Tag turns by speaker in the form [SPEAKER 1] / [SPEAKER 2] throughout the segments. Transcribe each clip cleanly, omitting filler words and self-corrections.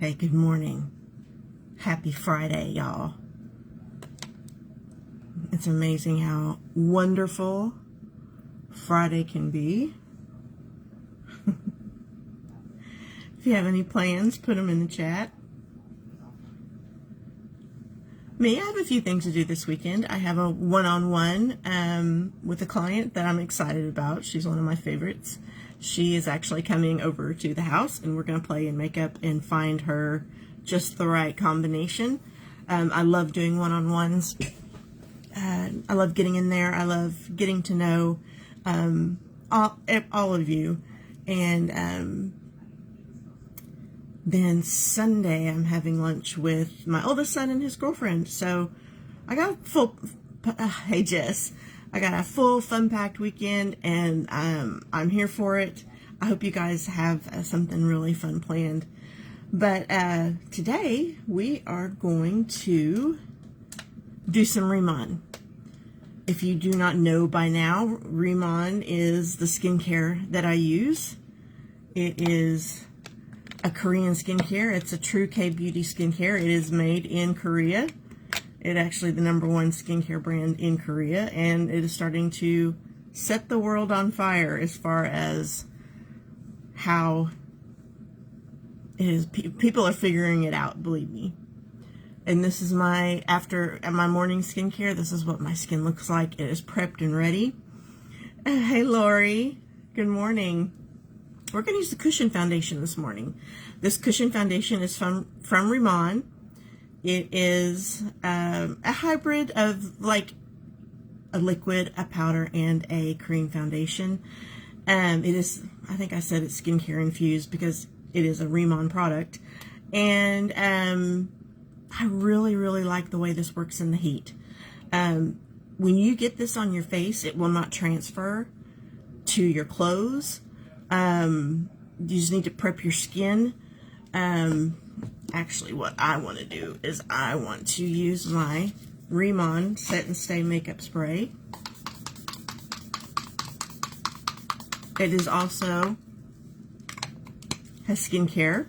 [SPEAKER 1] Hey, good morning. Happy Friday, y'all. It's amazing how wonderful Friday can be. If you have any plans, put them in the chat. Me, I have a few things to do this weekend. I have a one-on-one with a client that I'm excited about. She's one of my favorites. She is actually coming over to the house, and we're going to play in makeup and find her just the right combination. I love doing one-on-ones. I love getting in there. I love getting to know all of you. And then Sunday, I'm having lunch with my oldest son and his girlfriend. So I got a full, hey Jess, I got a full fun-packed weekend, and I'm here for it. I hope you guys have something really fun planned. But today, we are going to do some Rimmon. If you do not know by now, Rimmon is the skincare that I use. It is a Korean skincare. It's a true K-beauty skincare. It is made in Korea. It's actually the #1 skincare brand in Korea, and it is starting to set the world on fire as far as how it is. People are figuring it out, believe me. And this is after my morning skincare, this is what my skin looks like. It is prepped and ready. Hey Lori, good morning. We're going to use the Cushion Foundation this morning. This Cushion Foundation is from Rimmon. It is a hybrid of like a liquid, a powder, and a cream foundation. It is, I think I said it's skincare infused because it is a Rimmon product. And I really, really like the way this works in the heat. When you get this on your face, it will not transfer to your clothes. You just need to prep your skin. Actually, what I want to do is I want to use my Rimmon Set and Stay Makeup Spray. It is also has skincare.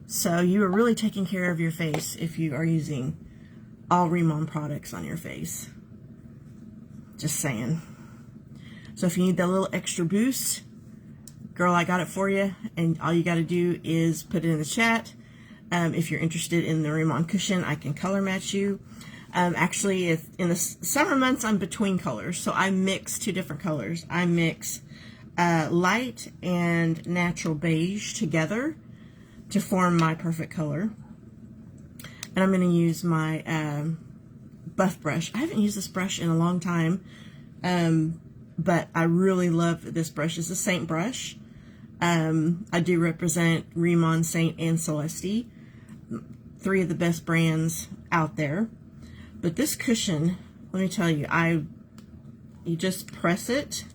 [SPEAKER 1] So you are really taking care of your face if you are using all Rimmon products on your face. Just saying. So if you need that little extra boost, girl, I got it for you. And all you got to do is put it in the chat. If you're interested in the Rimmon cushion, I can color match you. Actually, in the summer months, I'm between colors. So I mix 2 different colors. I mix light and natural beige together to form my perfect color. And I'm going to use my buff brush. I haven't used this brush in a long time, but I really love this brush. It's a Saint brush. I do represent Rimmon, Saint, and Celeste, 3 of the best brands out there. But this cushion, let me tell you, you just press it.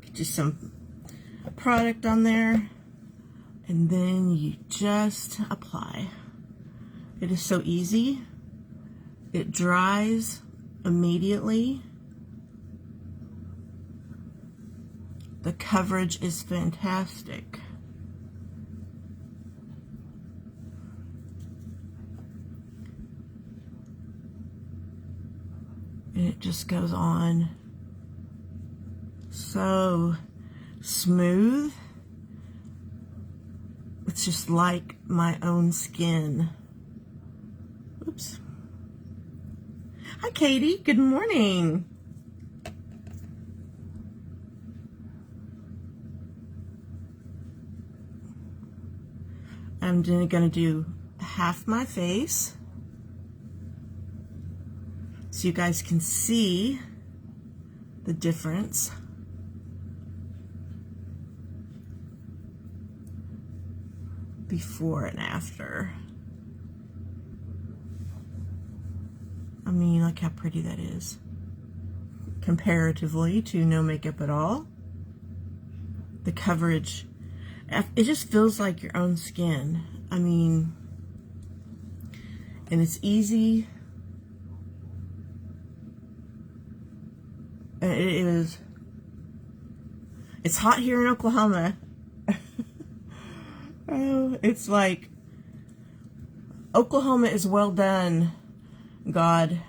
[SPEAKER 1] Get you some product on there, and then you just apply. It is so easy. It dries immediately. The coverage is fantastic. And it just goes on so smooth. It's just like my own skin. Oops. Hi, Katie. Good morning. I'm going to do half my face so you guys can see the difference. Before and after. I mean, look how pretty that is. Comparatively to no makeup at all. The coverage, it just feels like your own skin. I mean, and it's easy. It's hot here in Oklahoma. Oh, it's like, Oklahoma is well done, God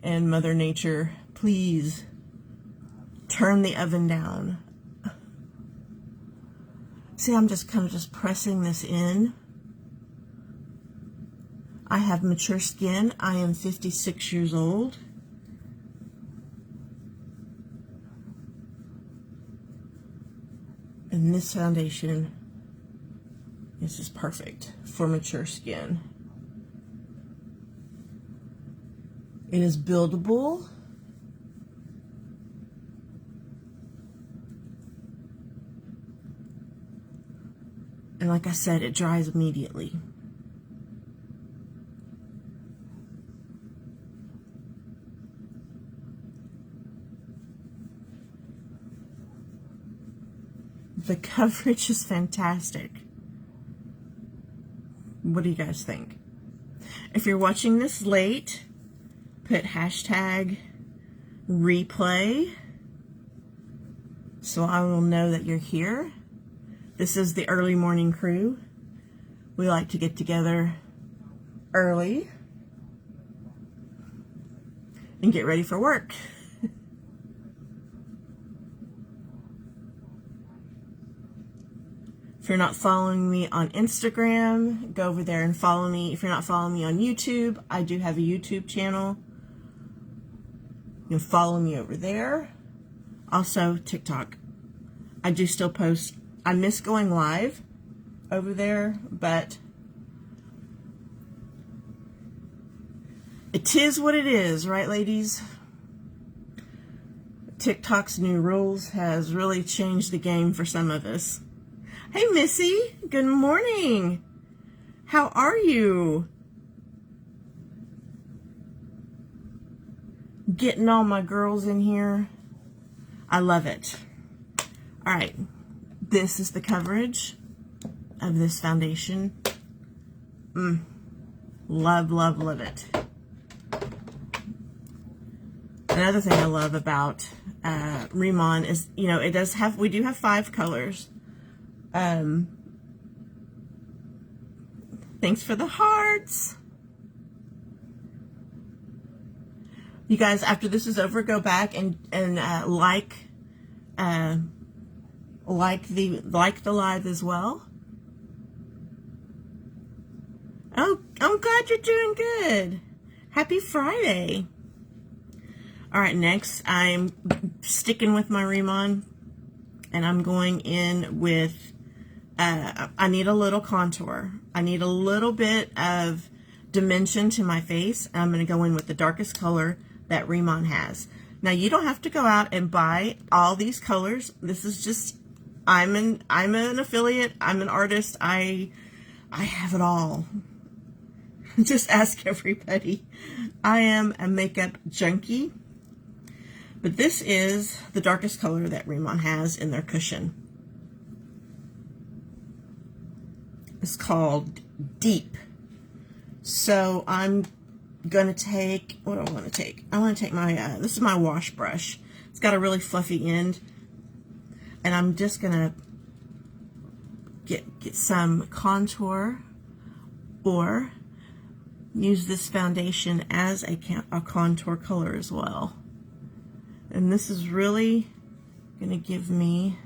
[SPEAKER 1] and Mother Nature. Please turn the oven down. See, I'm just kind of just pressing this in. I have mature skin. I am 56 years old. And this foundation is just perfect for mature skin. It is buildable. And like I said, it dries immediately. The coverage is fantastic. What do you guys think? If you're watching this late, put hashtag replay so I will know that you're here. This is the early morning crew. We like to get together early and get ready for work. If you're not following me on Instagram, go over there and follow me. If you're not following me on YouTube, I do have a YouTube channel. You can follow me over there. Also, TikTok. I do still post. I miss going live over there, but it is what it is, right, ladies? TikTok's new rules has really changed the game for some of us. Hey, Missy. Good morning. How are you? Getting all my girls in here. I love it. All right. This is the coverage of this foundation. Love, love, love it. Another thing I love about Remon is, you know, it does have, we do have 5 colors. Thanks for the hearts. You guys, after this is over, go back and like the live as well. Oh, I'm glad you're doing good. Happy Friday. All right, next I'm sticking with my Remon, and I'm going in with, I need a little contour. I need a little bit of dimension to my face. And I'm going to go in with the darkest color that Remon has. Now, you don't have to go out and buy all these colors. This is just, I'm an affiliate. I'm an artist. I have it all. Just ask everybody. I am a makeup junkie. But this is the darkest color that Remon has in their cushion. It's called Deep. So I'm going to take, what do I want to take? I want to take my, this is my wash brush. It's got a really fluffy end. And I'm just going to get some contour, or use this foundation as a contour color as well. And this is really going to give me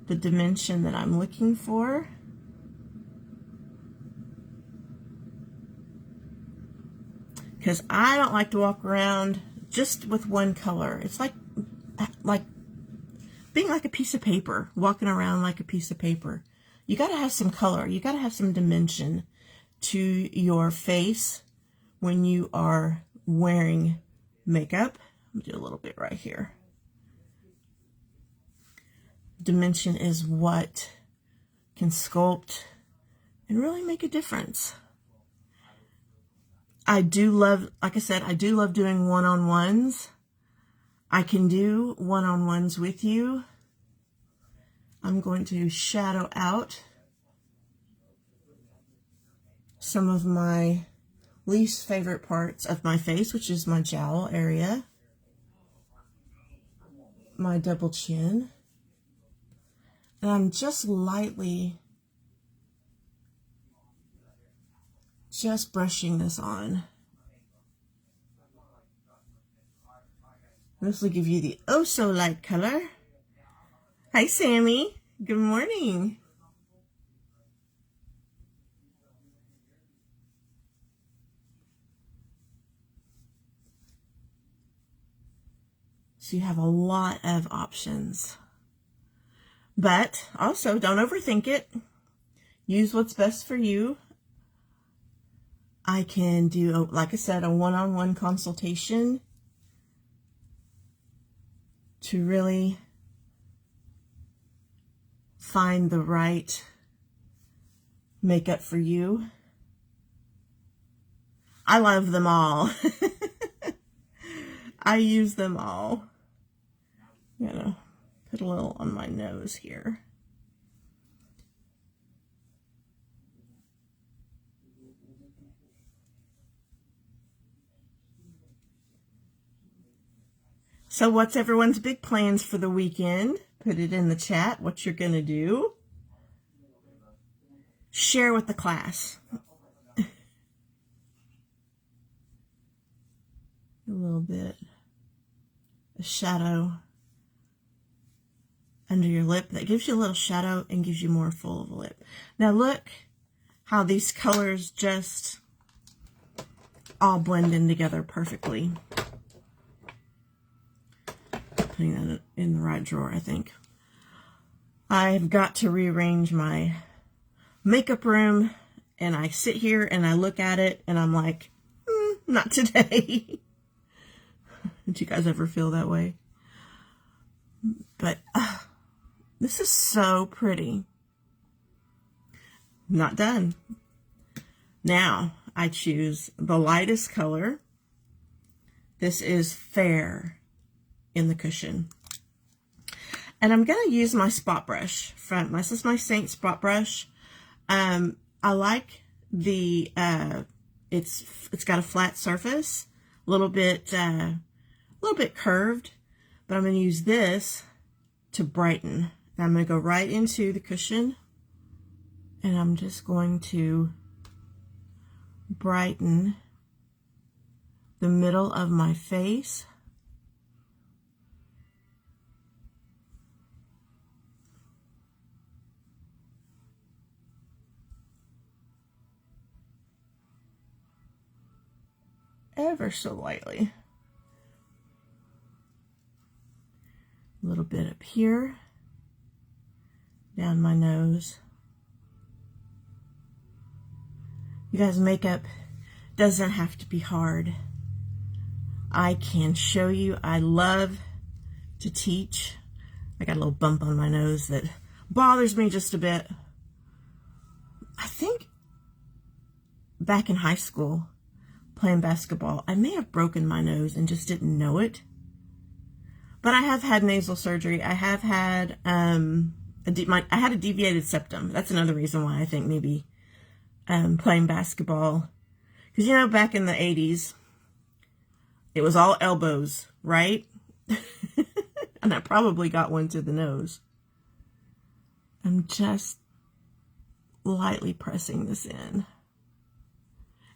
[SPEAKER 1] the dimension that I'm looking for. Because I don't like to walk around just with one color. It's like being like a piece of paper, walking around like a piece of paper. You got to have some color. You got to have some dimension to your face when you are wearing makeup. I'm going to do a little bit right here. Dimension is what can sculpt and really make a difference. I do love, like I said, I do love doing one-on-ones. I can do one-on-ones with you. I'm going to shadow out some of my least favorite parts of my face, which is my jowl area, my double chin. And I'm just lightly just brushing this on. This will give you the oh so light color. Hi, Sammy. Good morning. So you have a lot of options. But also, don't overthink it. Use what's best for you. I can do, like I said, a one-on-one consultation to really find the right makeup for you. I love them all. I use them all. I'm gonna put a little on my nose here. So what's everyone's big plans for the weekend? Put it in the chat what you're gonna do. Share with the class. A little bit of shadow under your lip. That gives you a little shadow and gives you more full of a lip. Now look how these colors just all blend in together perfectly. Putting that in the right drawer, I think. I've got to rearrange my makeup room, and I sit here and I look at it and I'm like, not today. Did you guys ever feel that way? But this is so pretty. Not done. Now I choose the lightest color. This is Fair in the cushion. And I'm going to use my spot brush. This is my Saint spot brush. I like the, it's got a flat surface, a little bit curved, but I'm going to use this to brighten. And I'm going to go right into the cushion, and I'm just going to brighten the middle of my face. Ever so lightly. A little bit up here, down my nose. You guys, makeup doesn't have to be hard. I can show you. I love to teach. I got a little bump on my nose that bothers me just a bit. I think back in high school, playing basketball, I may have broken my nose and just didn't know it. But I have had nasal surgery. I have had I had a deviated septum. That's another reason why I think maybe playing basketball, because you know, back in the 80s, it was all elbows, right? And I probably got one to the nose. I'm just lightly pressing this in.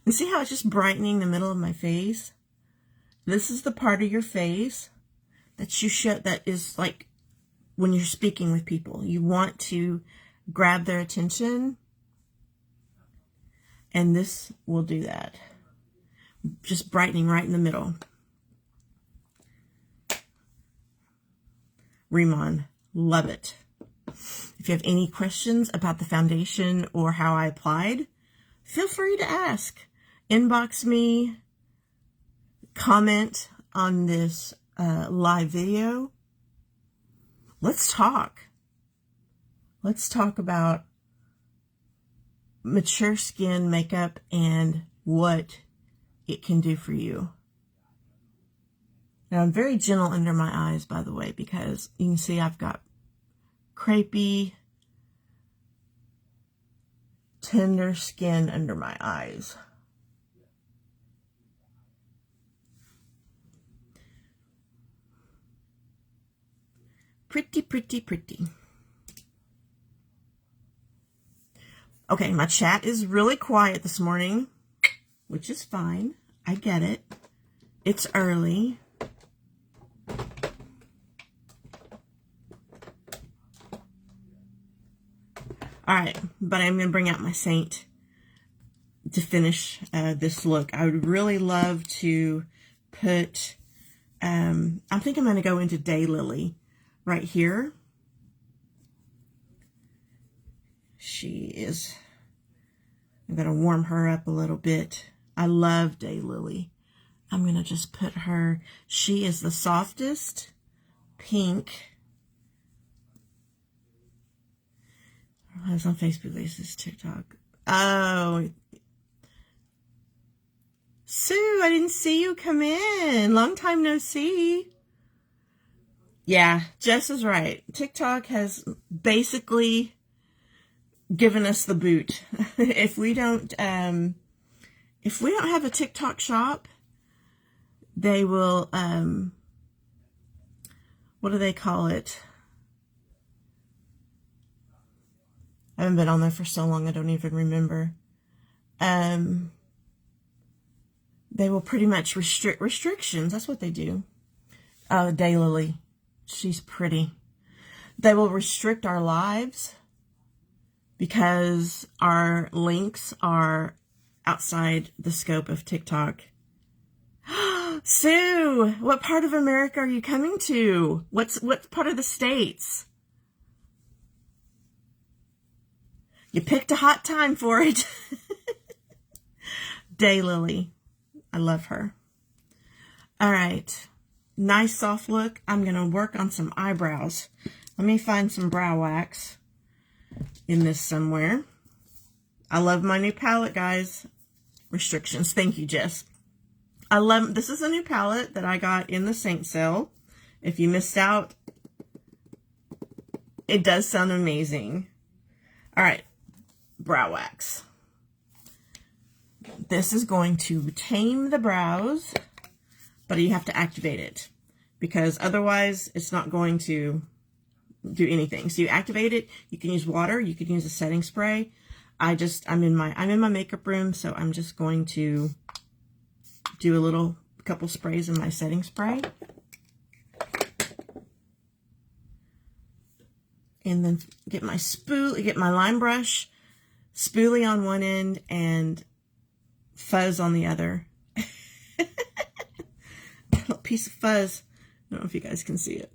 [SPEAKER 1] And see how it's just brightening the middle of my face? This is the part of your face that you show, that is like when you're speaking with people. You want to grab their attention, and this will do that. Just brightening right in the middle. Rimmon, love it. If you have any questions about the foundation or how I applied, feel free to ask. Inbox me, comment on this live video. Let's talk. Let's talk about mature skin makeup and what it can do for you. Now, I'm very gentle under my eyes, by the way, because you can see I've got crepey, tender skin under my eyes. Pretty, pretty, pretty. Okay, my chat is really quiet this morning. which is fine. I get it. It's early. All right, but I'm going to bring out my Saint to finish this look. I would really love to put, I think I'm going to go into Daylily right here. I'm going to warm her up a little bit. I love Daylily. I'm going to just put her, she is the softest pink. I was on Facebook, this is TikTok. Oh, Sue, I didn't see you come in. Long time no see. Yeah, Jess is right. TikTok has basically given us the boot. If we don't have a TikTok shop, they will, what do they call it? I haven't been on there for so long, I don't even remember. They will pretty much restrictions. That's what they do. Daylily, she's pretty. They will restrict our lives because our links are outside the scope of TikTok. Sue, what part of America are you coming to? What part of the States? You picked a hot time for it. Daylily. I love her. All right. Nice soft look. I'm going to work on some eyebrows. Let me find some brow wax in this somewhere. I love my new palette, guys. Restrictions. Thank you, Jess. This is a new palette that I got in the Saint sale. If you missed out, it does sound amazing. All right. Brow wax. This is going to tame the brows, but you have to activate it because otherwise it's not going to do anything. So you activate it. You can use water. You can use a setting spray. I'm in my makeup room, so I'm just going to do a couple sprays in my setting spray, and then get my line brush, spoolie on one end, and fuzz on the other. A little piece of fuzz. I don't know if you guys can see it.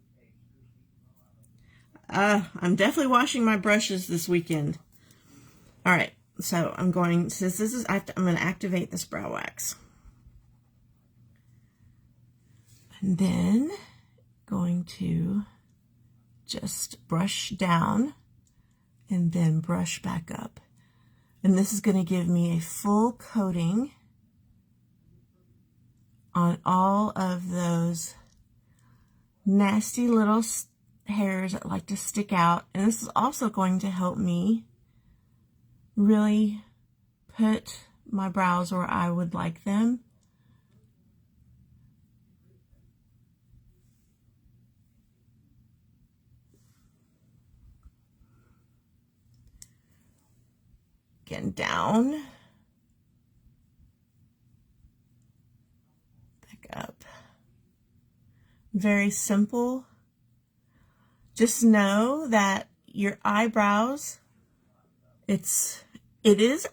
[SPEAKER 1] I'm definitely washing my brushes this weekend. All right, so I'm going to activate this brow wax. And then going to just brush down and then brush back up. And this is going to give me a full coating on all of those nasty little hairs that like to stick out. And this is also going to help me really put my brows where I would like them. Again, down, back up. Very simple. Just know that your eyebrows, it is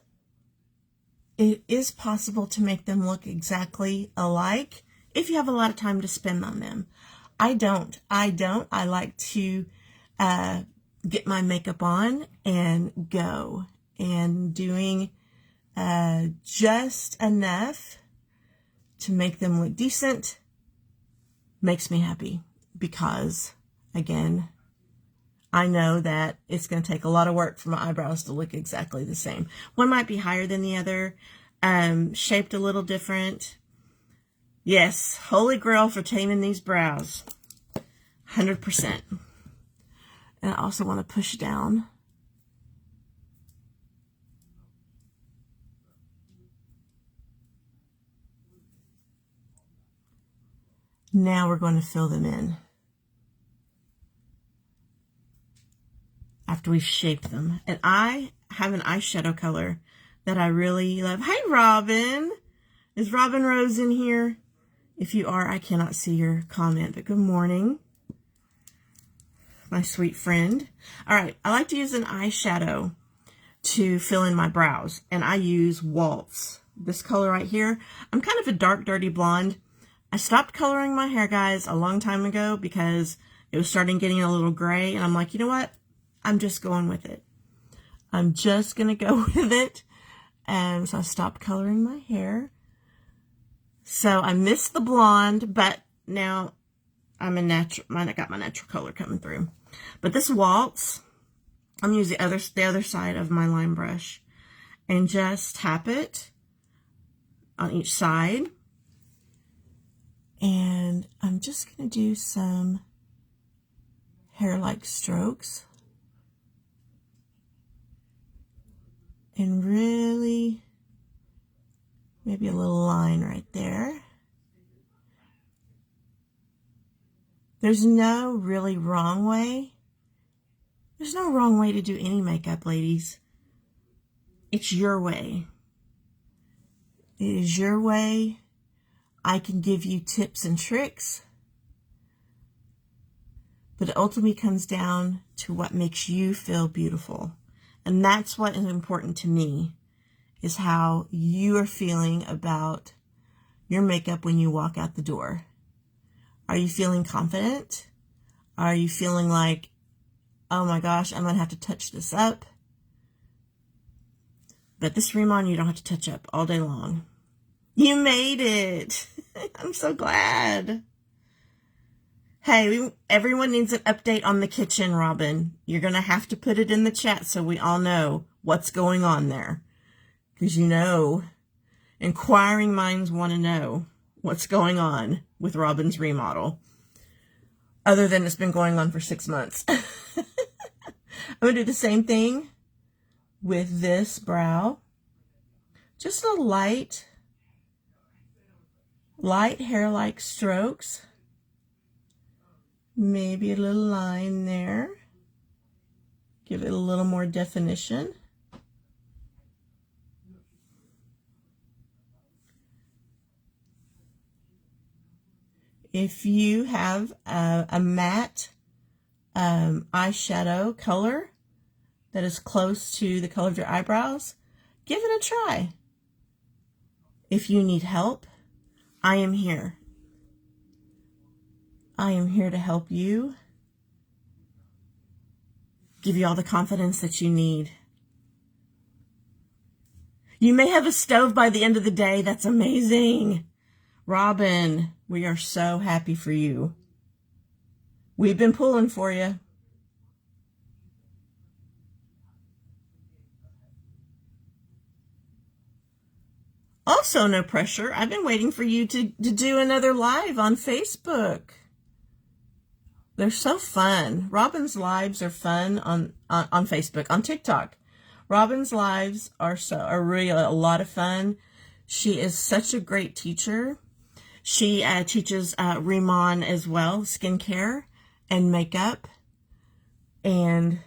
[SPEAKER 1] possible to make them look exactly alike if you have a lot of time to spend on them. I don't. I like to get my makeup on and go. And doing just enough to make them look decent makes me happy because, again, I know that it's going to take a lot of work for my eyebrows to look exactly the same. One might be higher than the other, shaped a little different. Yes, holy grail for taming these brows, 100%. And I also want to push down. Now we're going to fill them in after we've shaped them. And I have an eyeshadow color that I really love. Hi, Robin. Is Robin Rose in here? If you are, I cannot see your comment, but good morning, my sweet friend. All right, I like to use an eyeshadow to fill in my brows, and I use Waltz. This color right here. I'm kind of a dark, dirty blonde. I stopped coloring my hair, guys, a long time ago because it was starting getting a little gray, and I'm like, you know what? I'm just going with it. I'm just going to go with it. And so I stopped coloring my hair. So I missed the blonde, but now I'm a natural, I got my natural color coming through. But this Waltz, I'm using the other side of my line brush and just tap it on each side. And I'm just going to do some hair-like strokes. And really, maybe a little line right there. There's no really wrong way. There's no wrong way to do any makeup, ladies. It's your way. It is your way. I can give you tips and tricks. But it ultimately comes down to what makes you feel beautiful. And that's what is important to me, is how you are feeling about your makeup when you walk out the door. Are you feeling confident? Are you feeling like, oh my gosh, I'm going to have to touch this up? But this Rimmon, you don't have to touch up all day long. You made it. I'm so glad. Hey, everyone needs an update on the kitchen, Robin. You're going to have to put it in the chat so we all know what's going on there. Because you know, inquiring minds want to know what's going on with Robin's remodel. Other than it's been going on for 6 months. I'm going to do the same thing with this brow. Just a light hair-like strokes. Maybe a little line there. Give it a little more definition. If you have a matte eyeshadow color that is close to the color of your eyebrows, give it a try. If you need help, I am here. I am here to help you, give you all the confidence that you need. You may have a stove by the end of the day. That's amazing. Robin, we are so happy for you. We've been pulling for you. Also, no pressure. I've been waiting for you to do another live on Facebook. They're so fun. Robin's lives are fun on Facebook, on TikTok. Robin's lives are really a lot of fun. She is such a great teacher. She teaches Rimmon as well, skincare and makeup. And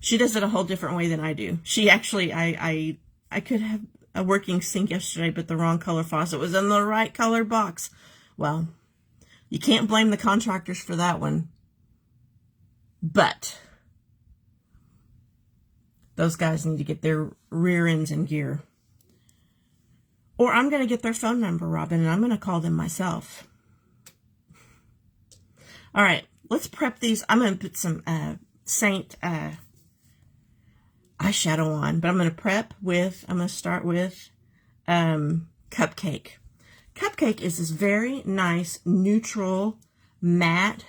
[SPEAKER 1] she does it a whole different way than I do. She actually, I could have a working sink yesterday, but the wrong color faucet was in the right color box. Well, you can't blame the contractors for that one. But those guys need to get their rear ends in gear. Or I'm going to get their phone number, Robin, and I'm going to call them myself. All right, let's prep these. I'm going to put some Saint eyeshadow on, but I'm going to start with Cupcake. Cupcake is this very nice, neutral, matte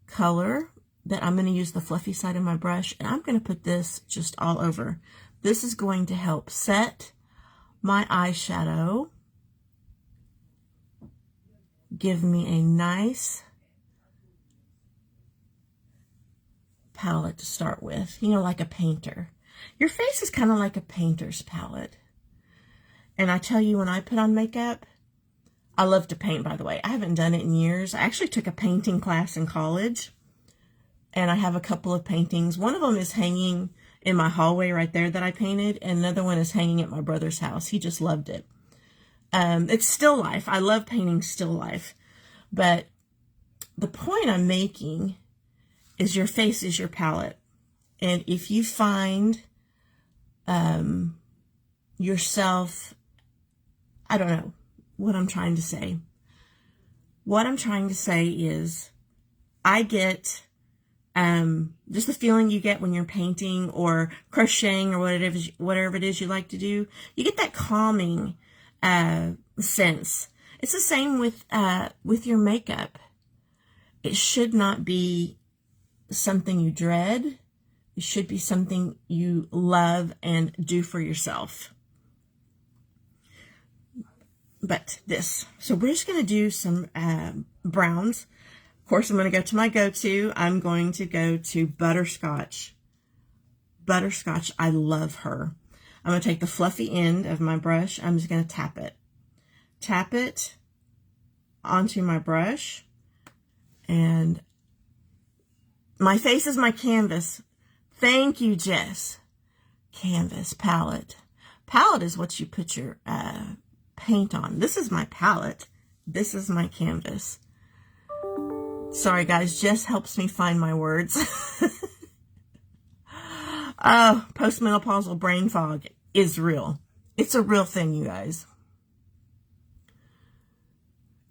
[SPEAKER 1] color that I'm going to use the fluffy side of my brush, and I'm going to put this just all over. This is going to help set my eyeshadow, give me a nice palette to start with, you know, like a painter. Your face is kind of like a painter's palette. And I tell you, when I put on makeup, I love to paint, by the way. I haven't done it in years. I actually took a painting class in college, and I have a couple of paintings. One of them is hanging in my hallway right there that I painted, and another one is hanging at my brother's house. He just loved it. It's still life. I love painting still life. But the point I'm making is your face is your palette. And if you find yourself, I don't know what I'm trying to say. What I'm trying to say is I get just the feeling you get when you're painting or crocheting or whatever it is you like to do. You get that calming sense. It's the same with your makeup. It should not be something you dread. It should be something you love and do for yourself. But this, so we're just going to do some browns. Of course, I'm going to go to my go-to. I'm going to go to Butterscotch. Butterscotch, I love her. I'm going to take the fluffy end of my brush. I'm just going to tap it. Tap it onto my brush. And my face is my canvas. Thank you, Jess. Canvas, palette. Palette is what you put your paint on. This is my palette. This is my canvas. Sorry, guys. Jess helps me find my words. Postmenopausal brain fog is real. It's a real thing, you guys.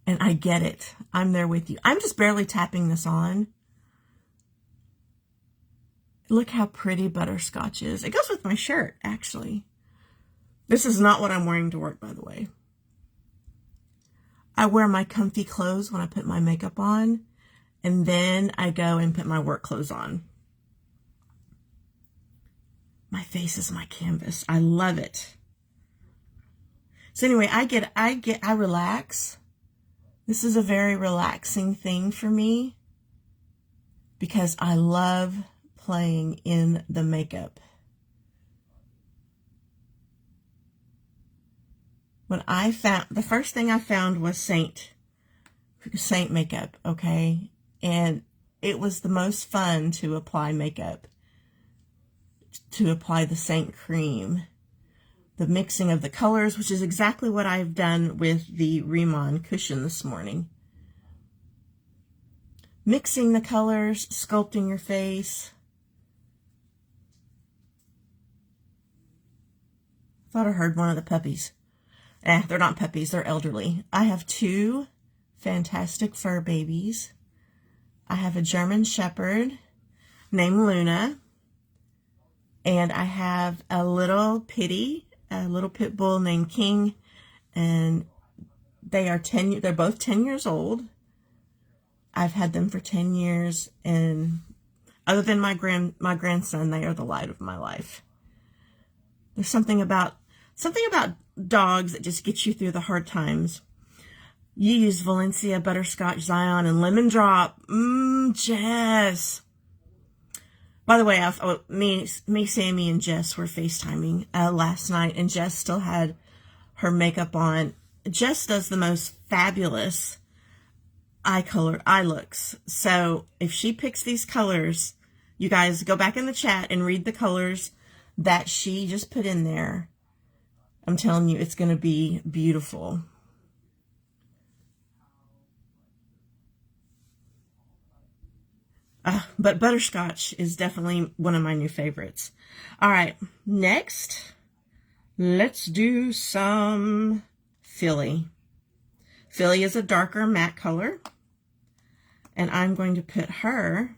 [SPEAKER 1] And I get it. I'm there with you. I'm just barely tapping this on. Look how pretty Butterscotch is. It goes with my shirt, actually. This is not what I'm wearing to work, by the way. I wear my comfy clothes when I put my makeup on, and then I go and put my work clothes on. My face is my canvas. I love it. So anyway, I relax. This is a very relaxing thing for me because I love playing in the makeup. When I found, the first thing I found was Saint makeup, okay? And it was the most fun to apply makeup, to apply the Saint cream. The mixing of the colors, which is exactly what I've done with the Rimmon cushion this morning. Mixing the colors, sculpting your face. Thought I heard one of the puppies. They're not puppies, they're elderly. I have two fantastic fur babies. I have a German Shepherd named Luna. And I have a little pit bull named King. And they're both 10 years old. I've had them for 10 years. And other than my grandson, they are the light of my life. There's something about dogs that just gets you through the hard times. You use Valencia, Butterscotch, Zion, and Lemon Drop. Jess. By the way, me, Sammy, and Jess were FaceTiming last night, and Jess still had her makeup on. Jess does the most fabulous eye looks. So if she picks these colors, you guys go back in the chat and read the colors that she just put in there. I'm telling you, it's going to be beautiful. But Butterscotch is definitely one of my new favorites. All right, next, let's do some Philly. Philly is a darker matte color. And I'm going to put her,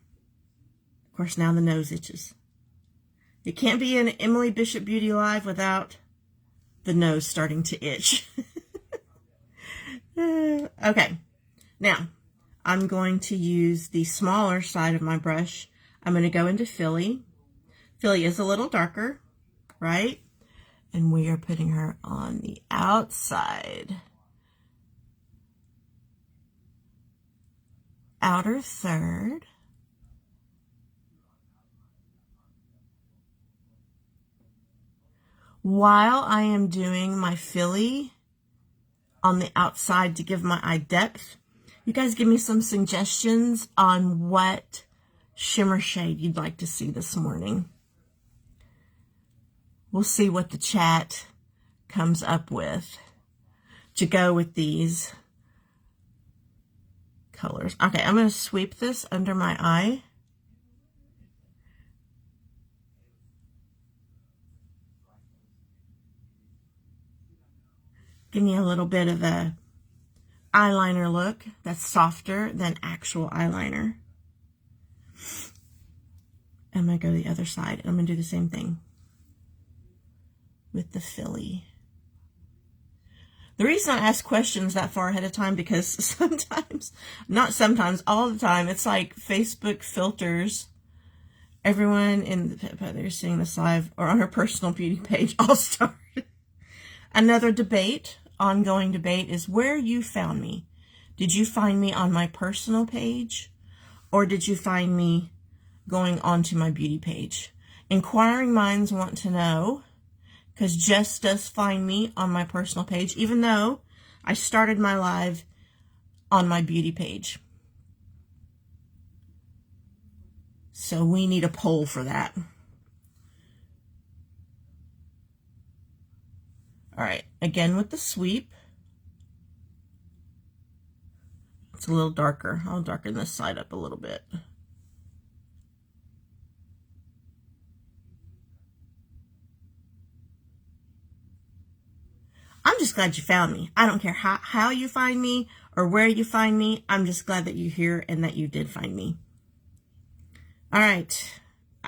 [SPEAKER 1] of course, now the nose itches. It can't be an Emily Bishop Beauty Live without the nose starting to itch. Okay, now I'm going to use the smaller side of my brush. I'm going to go into Philly. Philly is a little darker, right? And we are putting her on the outside. Outer third. While I am doing my Philly on the outside to give my eye depth, you guys give me some suggestions on what shimmer shade you'd like to see this morning. We'll see what the chat comes up with. to go with these colors. Okay, I'm going to sweep this under my eye. Give me a little bit of a eyeliner look that's softer than actual eyeliner. I'm going to go to the other side. I'm going to do the same thing with the Philly. The reason I ask questions that far ahead of time, because sometimes, not sometimes, all the time, it's like Facebook filters. Everyone they're seeing this live or on her personal beauty page all started. Another debate, ongoing debate, is where you found me. Did you find me on my personal page, or did you find me going onto my beauty page? Inquiring minds want to know, because Jess does find me on my personal page, even though I started my live on my beauty page. So we need a poll for that. All right, again with the sweep. It's a little darker. I'll darken this side up a little bit. I'm just glad you found me. I don't care how you find me or where you find me. I'm just glad that you're here and that you did find me. All right.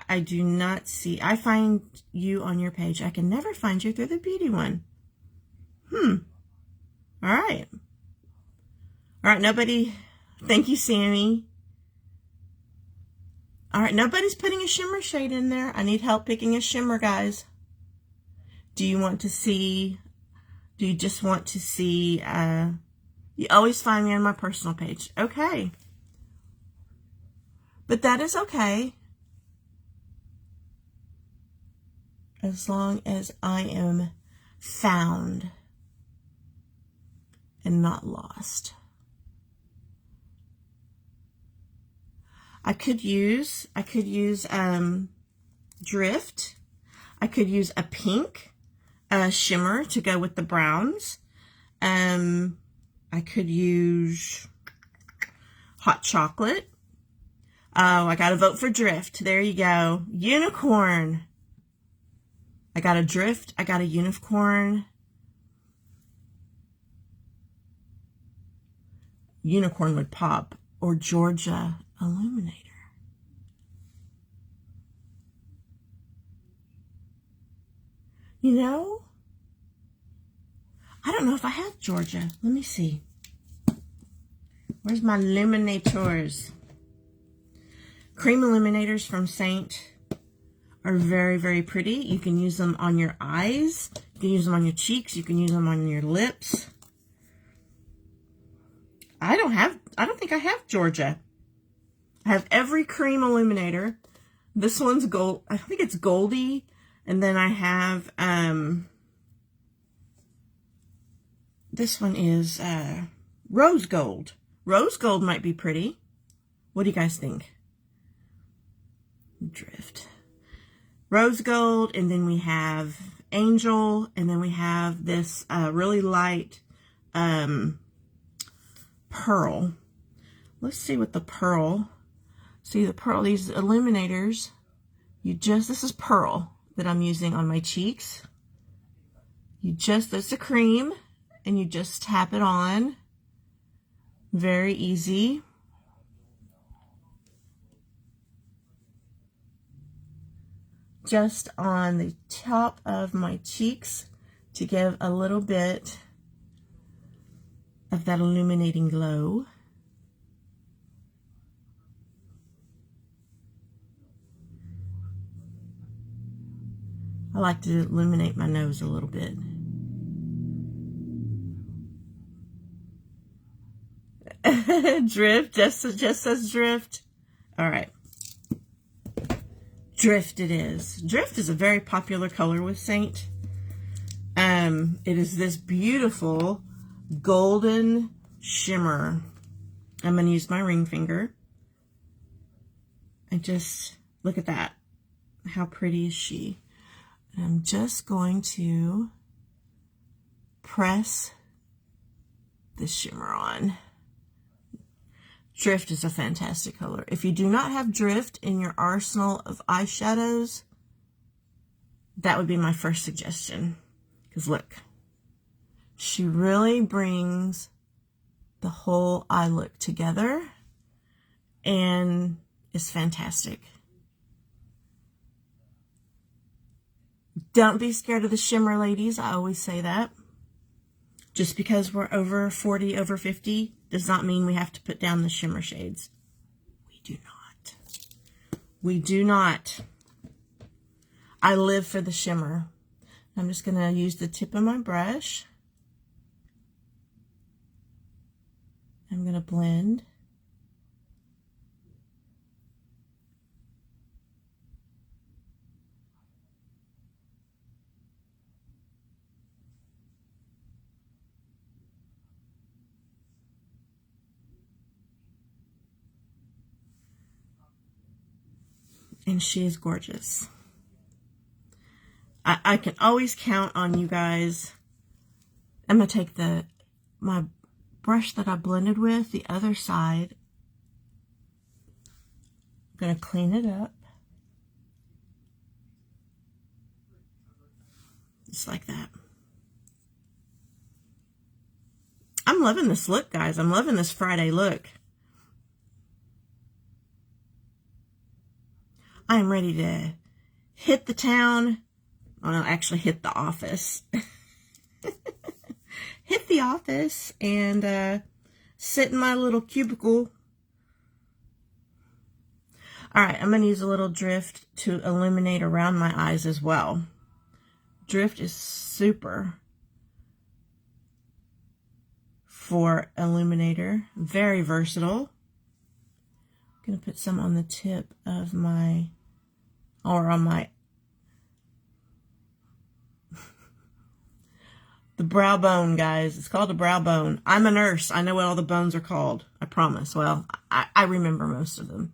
[SPEAKER 1] I do not see. I find you on your page. I can never find you through the beauty one. All right. All right. Nobody. Thank you, Sammy. All right. Nobody's putting a shimmer shade in there. I need help picking a shimmer, guys. Do you want to see... Do you just want to see, you always find me on my personal page. Okay. But that is okay. As long as I am found and not lost. I could use Drift. I could use a pink shimmer to go with the browns. I could use hot chocolate. Oh, I gotta vote for Drift. There you go. Unicorn. I got a Drift. I got a unicorn. Unicorn would pop. Or Georgia Illuminator. You know, I don't know if I have Georgia. Let me see. Where's my Illuminators? Cream Illuminators from Saint are very, very pretty. You can use them on your eyes. You can use them on your cheeks. You can use them on your lips. I don't think I have Georgia. I have every cream illuminator. This one's gold. I think it's Goldie. And then I have, this one is Rose Gold. Rose Gold might be pretty. What do you guys think? Drift. Rose Gold, and then we have Angel, and then we have this really light pearl. Let's see what the pearl. See the pearl, these illuminators, this is pearl that I'm using on my cheeks. That's a cream, and you just tap it on. Very easy. Just on the top of my cheeks to give a little bit of that illuminating glow. I like to illuminate my nose a little bit. Drift, just says Drift. All right. Drift it is. Drift is a very popular color with Saint. It is this beautiful golden shimmer. I'm going to use my ring finger. And just look at that. How pretty is she? And I'm just going to press this shimmer on. Drift is a fantastic color. If you do not have Drift in your arsenal of eyeshadows, that would be my first suggestion. Because look, she really brings the whole eye look together and is fantastic. Don't be scared of the shimmer, ladies. I always say that. Just because we're over 40, over 50, does not mean we have to put down the shimmer shades. We do not. We do not. I live for the shimmer. I'm just going to use the tip of my brush. I'm going to blend. And she is gorgeous. I can always count on you guys. I'm going to take my brush that I blended with, the other side. I'm going to clean it up. Just like that. I'm loving this look, guys. I'm loving this Friday look. I am ready to hit the town. Well, actually hit the office. Hit the office and sit in my little cubicle. All right, I'm going to use a little Drift to illuminate around my eyes as well. Drift is super for illuminator. Very versatile. I'm going to put some on the tip of my, or on my, the brow bone, guys. It's called a brow bone. I'm a nurse. I know what all the bones are called. I promise. Well, I remember most of them.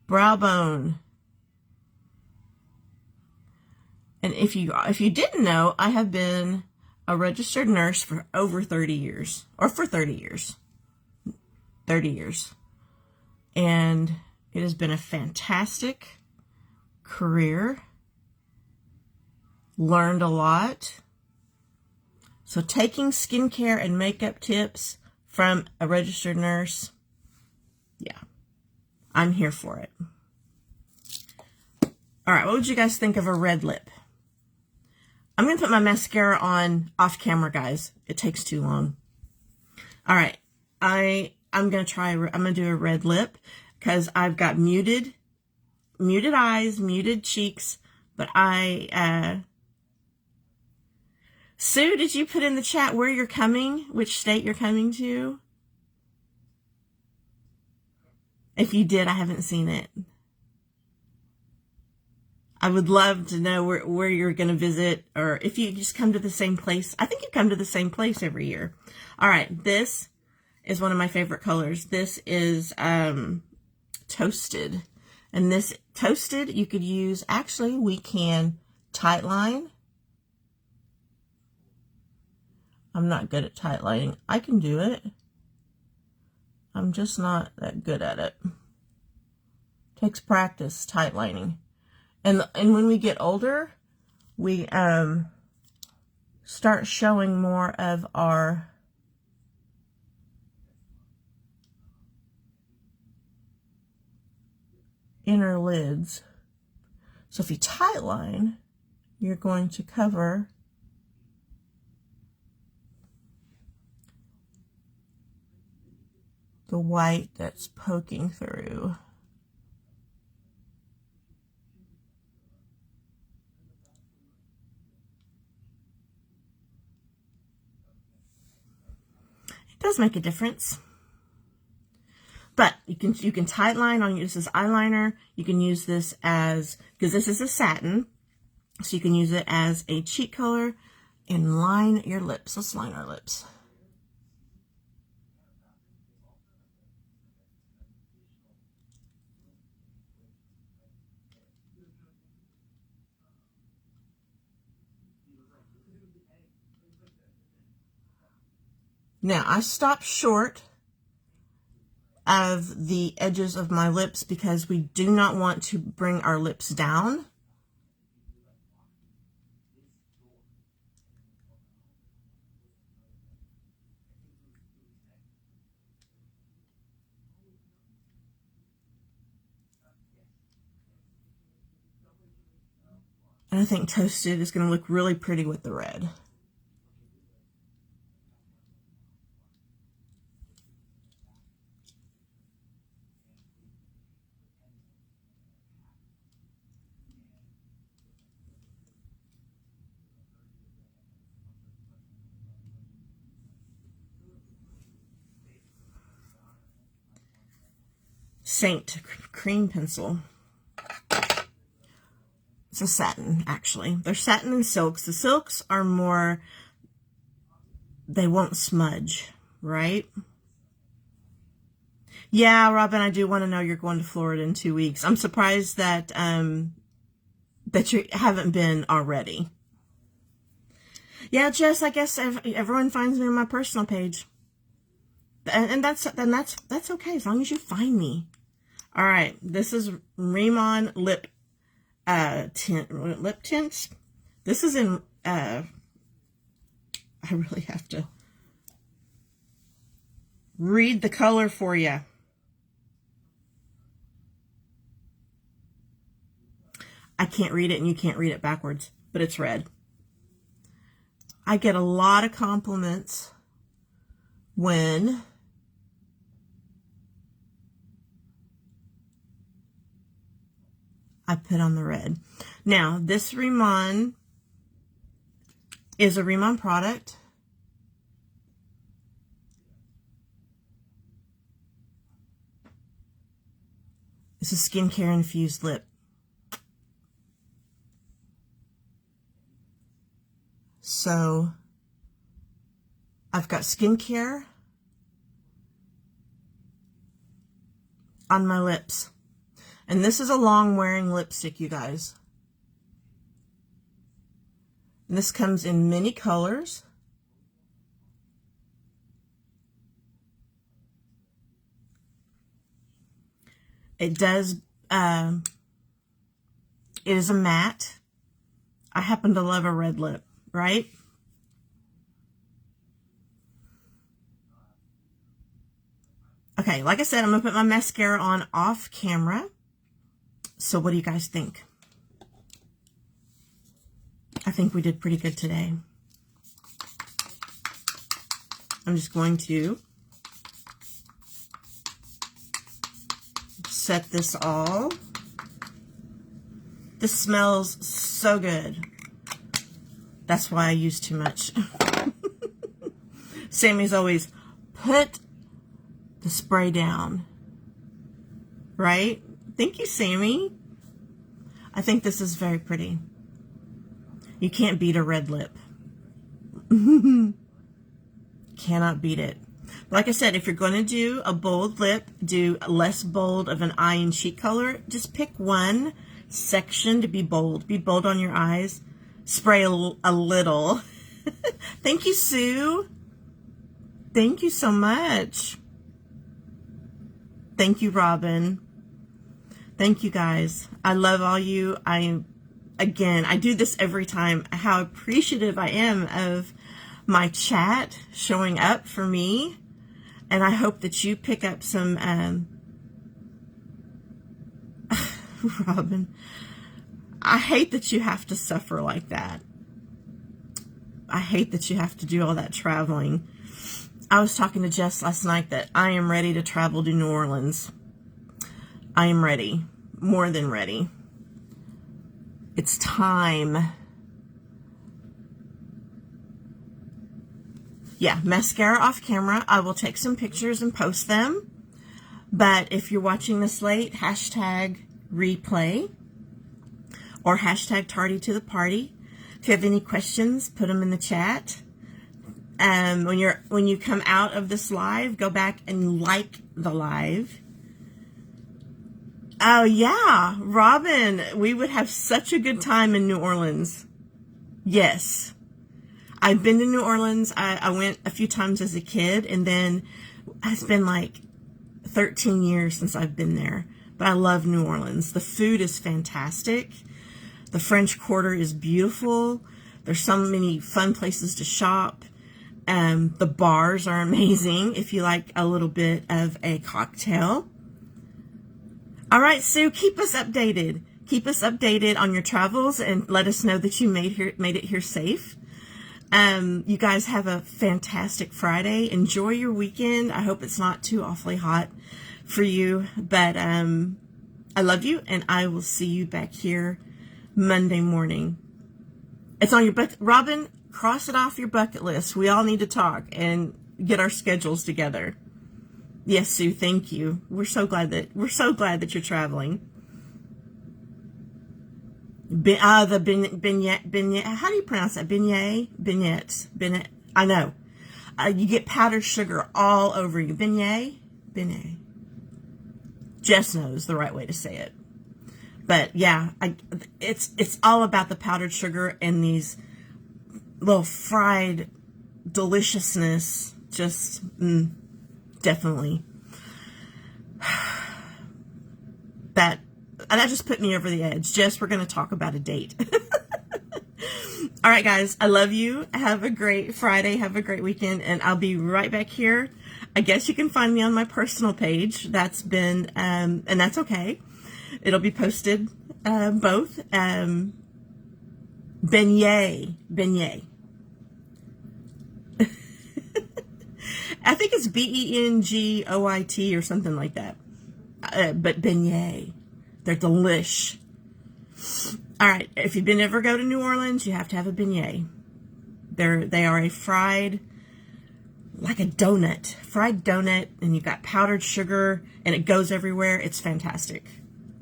[SPEAKER 1] Brow bone. And if you didn't know, I have been a registered nurse for over 30 years. Or for 30 years. 30 years. And it has been a fantastic career. Learned a lot. So taking skincare and makeup tips from a registered nurse, yeah, I'm here for it. All right, what would you guys think of a red lip? I'm going to put my mascara on off camera, guys. It takes too long. All right, I'm going to do a red lip because I've got muted eyes, muted cheeks, but Sue, did you put in the chat where you're coming? Which state you're coming to? If you did, I haven't seen it. I would love to know where you're going to visit, or if you just come to the same place. I think you come to the same place every year. All right, this is one of my favorite colors. This is Toasted. And this Toasted, you could use, actually, we can tightline. I'm not good at tightlining. I can do it. I'm just not that good at it. Takes practice, tightlining. And when we get older, we start showing more of our inner lids. So if you tightline, you're going to cover the white that's poking through. It does make a difference. But you can tight line on, use this eyeliner. You can use this as, because this is a satin, so you can use it as a cheek color and line your lips. Let's line our lips. Now, I stopped short of the edges of my lips because we do not want to bring our lips down. And I think Toasted is going to look really pretty with the red. Saint cream pencil. It's a satin, actually. They're satin and silks. The silks are more, they won't smudge, right? Yeah, Robin, I do want to know you're going to Florida in 2 weeks. I'm surprised that that you haven't been already. Yeah, Jess, I guess everyone finds me on my personal page. And that's okay as long as you find me. All right, this is Rimmon lip tints. This is in I really have to read the color for you. I can't read it and you can't read it backwards, but it's red. I get a lot of compliments when I put on the red. Now, this Rimmon is a Rimmon product. It's a skincare infused lip. So, I've got skincare on my lips. And this is a long wearing lipstick, you guys. And this comes in many colors. It does, it is a matte. I happen to love a red lip, right? Okay, like I said, I'm going to put my mascara on off camera. So what do you guys think? I think we did pretty good today. I'm just going to set this all. This smells so good. That's why I use too much. Sammy's always, put the spray down. Right? Thank you, Sammy. I think this is very pretty. You can't beat a red lip. Cannot beat it. Like I said, if you're going to do a bold lip, do less bold of an eye and cheek color. Just pick one section to be bold. Be bold on your eyes. Spray a little. Thank you, Sue. Thank you so much. Thank you, Robin. Thank you, guys. I love all you. Again, I do this every time. How appreciative I am of my chat showing up for me. And I hope that you pick up some, Robin, I hate that you have to suffer like that. I hate that you have to do all that traveling. I was talking to Jess last night that I am ready to travel to New Orleans. I am ready. More than ready. It's time. Yeah, mascara off camera. I will take some pictures and post them. But if you're watching this late, hashtag replay or hashtag tardy to the party. If you have any questions, put them in the chat. When you come out of this live, go back and like the live. Oh yeah, Robin, we would have such a good time in New Orleans. Yes. I've been to New Orleans. I went a few times as a kid, and then it's been like 13 years since I've been there. But I love New Orleans. The food is fantastic. The French Quarter is beautiful. There's so many fun places to shop. The bars are amazing if you like a little bit of a cocktail. All right, Sue, keep us updated. Keep us updated on your travels and let us know that you made it here safe. You guys have a fantastic Friday. Enjoy your weekend. I hope it's not too awfully hot for you, but I love you, and I will see you back here Monday morning. It's on your bucket. Robin, cross it off your bucket list. We all need to talk and get our schedules together. Yes, Sue, thank you. We're so glad that you're traveling. The beignet. How do you pronounce that? Beignet. I know. You get powdered sugar all over you. Beignet. Jess knows the right way to say it. But yeah, it's all about the powdered sugar and these little fried deliciousness. Just definitely. That just put me over the edge. Jess, we're going to talk about a date. All right, guys, I love you. Have a great Friday. Have a great weekend, and I'll be right back here. I guess you can find me on my personal page. That's been, and that's okay. It'll be posted, both, beignet. I think it's BENGOIT or something like that. But beignet, they're delish. All right, if you've ever go to New Orleans, you have to have a beignet. They are a fried, like a donut, fried donut, and you've got powdered sugar, and it goes everywhere. It's fantastic.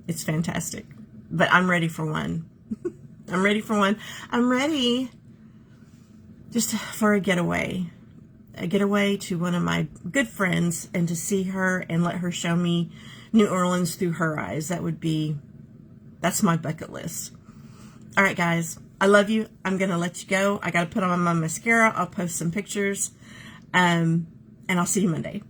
[SPEAKER 1] It's fantastic. But I'm ready for one. I'm ready for one. I'm ready just for a getaway to one of my good friends and to see her and let her show me New Orleans through her eyes. That's my bucket list. All right, guys, I love you. I'm going to let you go. I got to put on my mascara. I'll post some pictures, and I'll see you Monday.